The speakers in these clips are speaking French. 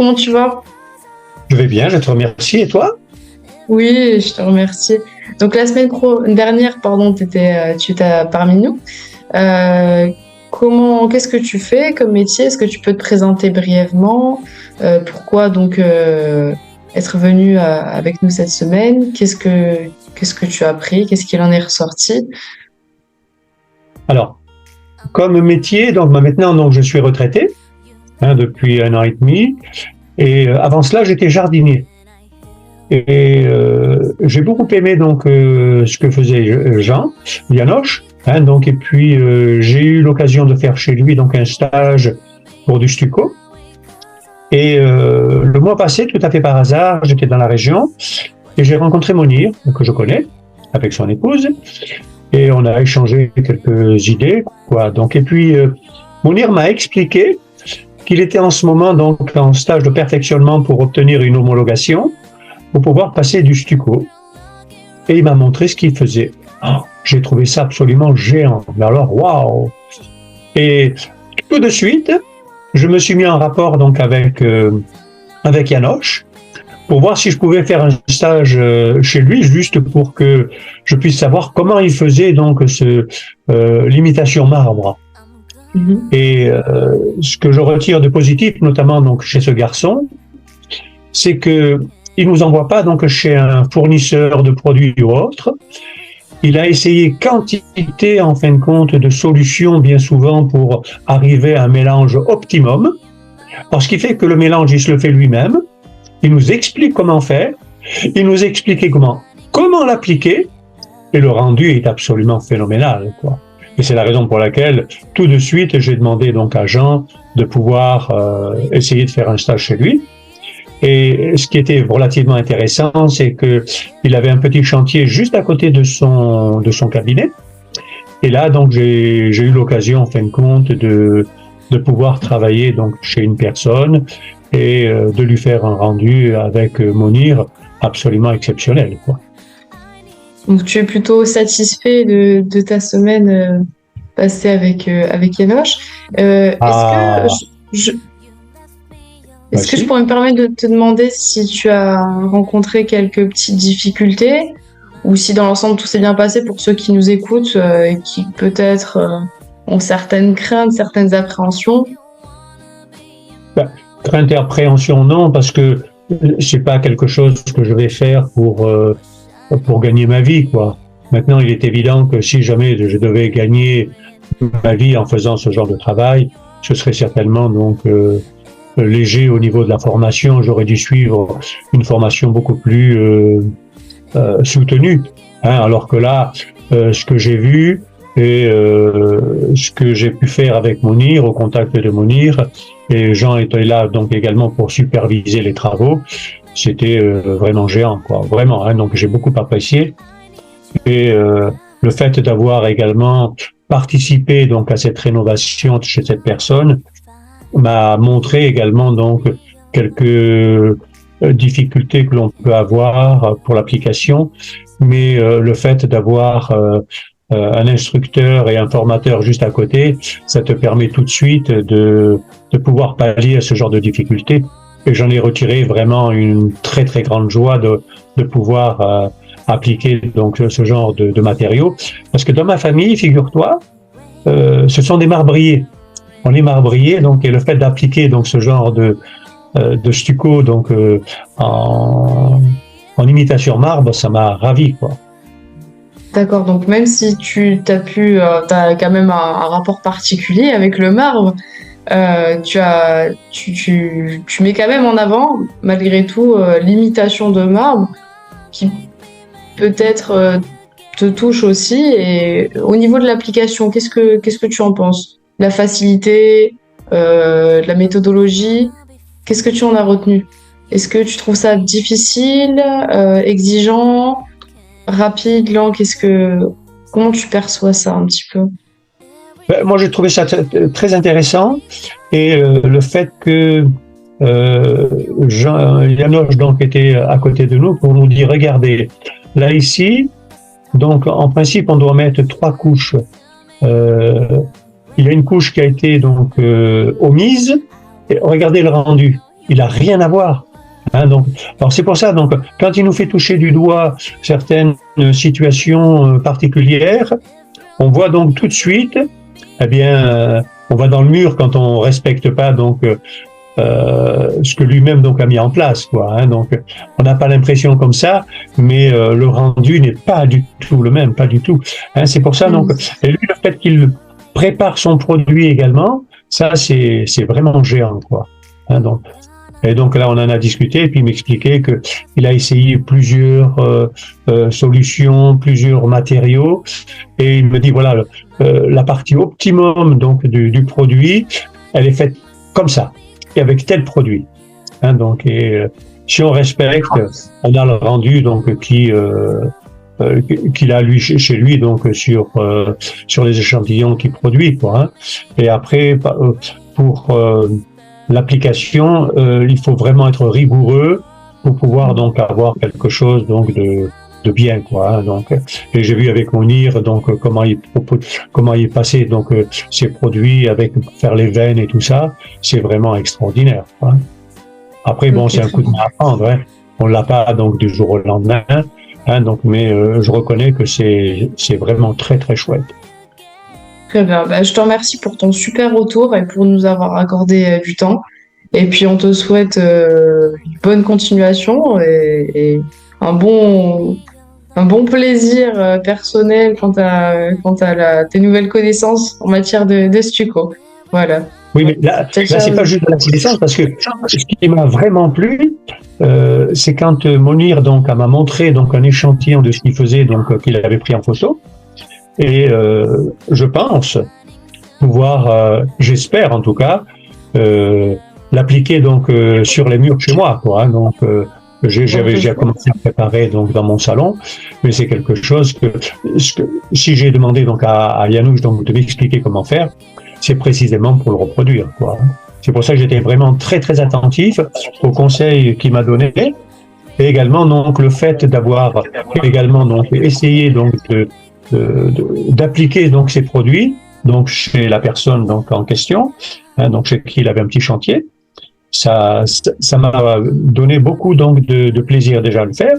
comment tu vas? Je vais bien, je te remercie. Et toi? Oui, je te remercie. Donc la semaine dernière, pardon, tu étais parmi nous. Euh, qu'est-ce que tu fais comme métier? Est-ce que tu peux te présenter brièvement? Pourquoi donc être venu avec nous cette semaine? Qu'est-ce que tu as appris? Qu'est-ce qu'il en est ressorti? Alors, comme métier, donc maintenant donc, je suis retraité depuis 1 an et demi. Et avant cela, j'étais jardinier. Et j'ai beaucoup aimé donc ce que faisait Jean Yanoche. Donc, et puis j'ai eu l'occasion de faire chez lui donc un stage pour du stucco. Et le mois passé, tout à fait par hasard, j'étais dans la région et j'ai rencontré Monir, que je connais, avec son épouse, et on a échangé quelques idées, quoi. Donc, et puis Monir m'a expliqué qu'il était en ce moment donc en stage de perfectionnement pour obtenir une homologation, pour pouvoir passer du stucco. Et il m'a montré ce qu'il faisait. Oh, j'ai trouvé ça absolument géant. Mais alors, waouh! Et tout de suite, je me suis mis en rapport donc avec Yanoche pour voir si je pouvais faire un stage chez lui, juste pour que je puisse savoir comment il faisait donc l'imitation marbre. Et ce que je retire de positif, notamment donc chez ce garçon, c'est que il nous envoie pas donc chez un fournisseur de produits ou autre. Il a essayé quantité, en fin de compte, de solutions bien souvent pour arriver à un mélange optimum. Parce qu'il fait que le mélange, il se le fait lui-même. Il nous explique comment faire. Il nous explique comment l'appliquer. Et le rendu est absolument phénoménal, quoi. Et c'est la raison pour laquelle, tout de suite, j'ai demandé donc à Jean de pouvoir essayer de faire un stage chez lui. Et ce qui était relativement intéressant, c'est que il avait un petit chantier juste à côté de son cabinet. Et là, donc, j'ai eu l'occasion, en fin de compte, de pouvoir travailler donc chez une personne et de lui faire un rendu avec Monir absolument exceptionnel, quoi. Donc tu es plutôt satisfait de ta semaine passée avec Yanoche. Ah, Est-ce que je merci. pourrais me permettre de te demander si tu as rencontré quelques petites difficultés ou si dans l'ensemble tout s'est bien passé pour ceux qui nous écoutent et qui peut-être ont certaines craintes, certaines appréhensions? Ben, crainte et appréhension, non, parce que c'est pas quelque chose que je vais faire pour gagner ma vie, quoi. Maintenant, il est évident que si jamais je devais gagner ma vie en faisant ce genre de travail, ce serait certainement donc léger au niveau de la formation. J'aurais dû suivre une formation beaucoup plus soutenue. Alors que là, ce que j'ai vu et ce que j'ai pu faire avec Monir, au contact de Monir, et Jean était là donc également pour superviser les travaux, c'était vraiment géant, quoi. Vraiment, donc j'ai beaucoup apprécié. Et le fait d'avoir également participé donc à cette rénovation chez cette personne m'a montré également donc quelques difficultés que l'on peut avoir pour l'application, mais le fait d'avoir un instructeur et un formateur juste à côté, ça te permet tout de suite de pouvoir pallier à ce genre de difficultés. Et j'en ai retiré vraiment une très très grande joie de pouvoir appliquer donc ce genre de matériaux. Parce que dans ma famille, figure-toi, ce sont des marbriers. On est marbriers, donc, et le fait d'appliquer donc ce genre de stucco donc en imitation marbre, ça m'a ravi, quoi. D'accord, donc même si t'as quand même un rapport particulier avec le marbre, tu mets quand même en avant, malgré tout, l'imitation de marbre qui peut-être te touche aussi. Et au niveau de l'application, qu'est-ce que tu en penses? La facilité, la méthodologie, qu'est-ce que tu en as retenu? Est-ce que tu trouves ça difficile, exigeant, rapide, lent? Comment tu perçois ça un petit peu? Moi, j'ai trouvé ça très intéressant, et le fait que Janoche donc était à côté de nous pour nous dire, regardez, là ici, donc en principe on doit mettre 3 couches. Il y a une couche qui a été donc omise, et regardez le rendu. il a rien à voir. Hein, donc, alors c'est pour ça, donc, quand il nous fait toucher du doigt certaines situations particulières, on voit donc tout de suite, eh bien, on va dans le mur quand on respecte pas donc ce que lui-même donc a mis en place, quoi. Hein, donc, on n'a pas l'impression comme ça, mais le rendu n'est pas du tout le même, pas du tout. Hein, c'est pour ça donc, et lui, le fait qu'il prépare son produit également, ça c'est vraiment géant, quoi. Hein, donc, et donc là, on en a discuté, et puis il m'expliquait que il a essayé plusieurs solutions, plusieurs matériaux, et il me dit voilà, la partie optimum donc du produit, elle est faite comme ça, et avec tel produit. Hein, donc, et si on respecte, on a le rendu donc qu'il a lui chez lui donc sur les échantillons qu'il produit, quoi. Hein. Et après, pour l'application, il faut vraiment être rigoureux pour pouvoir donc avoir quelque chose donc de bien, quoi. Hein, donc, et j'ai vu avec Mounir donc comment il passait donc ses produits avec pour faire les veines et tout ça, c'est vraiment extraordinaire, quoi. Après bon, c'est un coup de main à prendre, hein. On l'a pas donc du jour au lendemain, hein, donc mais je reconnais que c'est vraiment très très chouette. Très bien. Bah, je te remercie pour ton super retour et pour nous avoir accordé du temps. Et puis, on te souhaite une bonne continuation et un bon plaisir personnel quant à tes nouvelles connaissances en matière de stucco. Voilà. Oui, mais là c'est pas juste de la connaissance, parce que ce qui m'a vraiment plu, c'est quand Mounir donc m'a montré donc un échantillon de ce qu'il faisait, donc qu'il avait pris en photo. Et je pense pouvoir, j'espère en tout cas, l'appliquer donc sur les murs chez moi, quoi. Hein, donc j'avais déjà commencé à préparer donc dans mon salon, mais c'est quelque chose que si j'ai demandé donc à Yanouch donc de m'expliquer comment faire, c'est précisément pour le reproduire, quoi. C'est pour ça que j'étais vraiment très très attentif aux conseils qu'il m'a donnés, et également donc le fait d'avoir également donc essayé donc d'appliquer donc ces produits donc chez la personne donc en question, hein, donc chez qui il avait un petit chantier. Ça m'a donné beaucoup donc de plaisir déjà à le faire,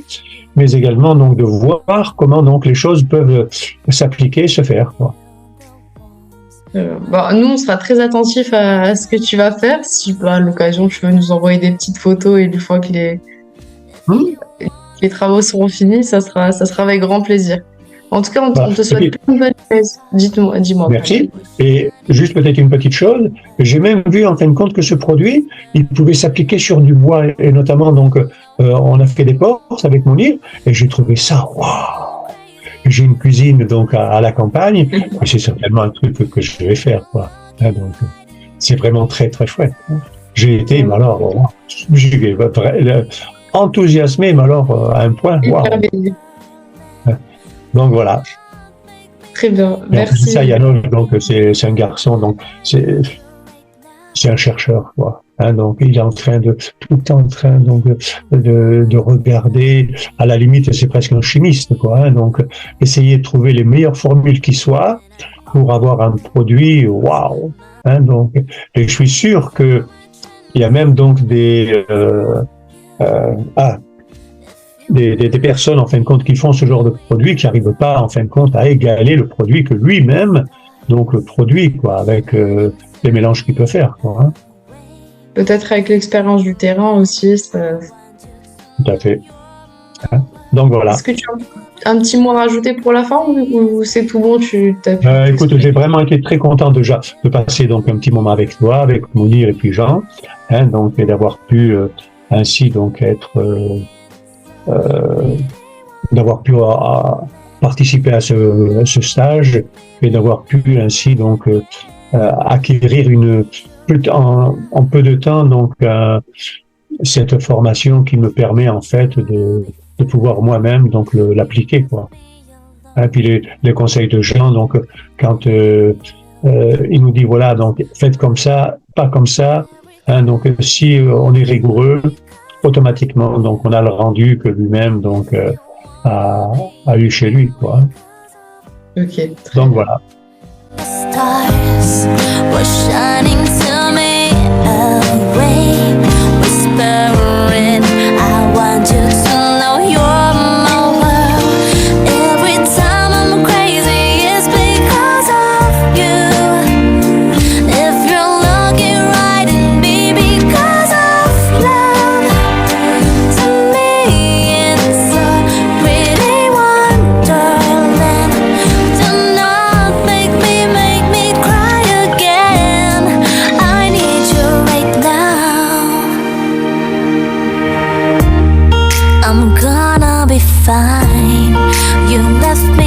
mais également donc de voir comment donc les choses peuvent s'appliquer, se faire, quoi. Bon, nous, on sera très attentifs à ce que tu vas faire. Si à l'occasion, tu veux nous envoyer des petites photos et une fois que les travaux seront finis, ça sera avec grand plaisir. En tout cas, on te souhaite plein de bonnes choses. Dis-moi. Merci. Et juste peut-être une petite chose, j'ai même vu en fin de compte que ce produit, il pouvait s'appliquer sur du bois, et notamment donc on a fait des portes avec Mounir, et j'ai trouvé ça waouh. J'ai une cuisine donc à la campagne, et c'est certainement un truc que je vais faire, quoi. Hein, donc c'est vraiment très très chouette. J'ai été, mais alors, j'ai enthousiasmé, mais alors à un point. Wow. Donc voilà. Très bien, et merci. Ça, Yanouch, donc c'est un garçon, donc c'est un chercheur, quoi. Hein, donc il est en train donc de regarder. À la limite, c'est presque un chimiste, quoi. Hein, donc essayer de trouver les meilleures formules qui soient pour avoir un produit waouh. Hein, donc et je suis sûr que il y a même donc des personnes en fin de compte qui font ce genre de produit qui n'arrivent pas en fin de compte à égaler le produit que lui-même donc produit, quoi, avec les mélanges qu'il peut faire, quoi. Hein. Peut-être avec l'expérience du terrain aussi. Tout à fait. Hein. Donc voilà. Est-ce que tu as un petit mot à rajouter pour la fin ou c'est tout bon, écoute, j'ai vraiment été très content déjà de passer donc un petit moment avec toi, avec Mounir et puis Jean, hein, donc et d'avoir pu ainsi donc être d'avoir pu participer à ce stage et d'avoir pu ainsi donc acquérir en peu de temps donc cette formation qui me permet en fait de pouvoir moi-même donc l'appliquer, quoi. Et puis les conseils de Jean, donc quand il nous dit voilà, donc faites comme ça, pas comme ça, hein, donc si on est rigoureux, automatiquement donc on a le rendu que lui-même donc a eu chez lui, quoi. Ok. Donc voilà. Stars were shining to me away. You left me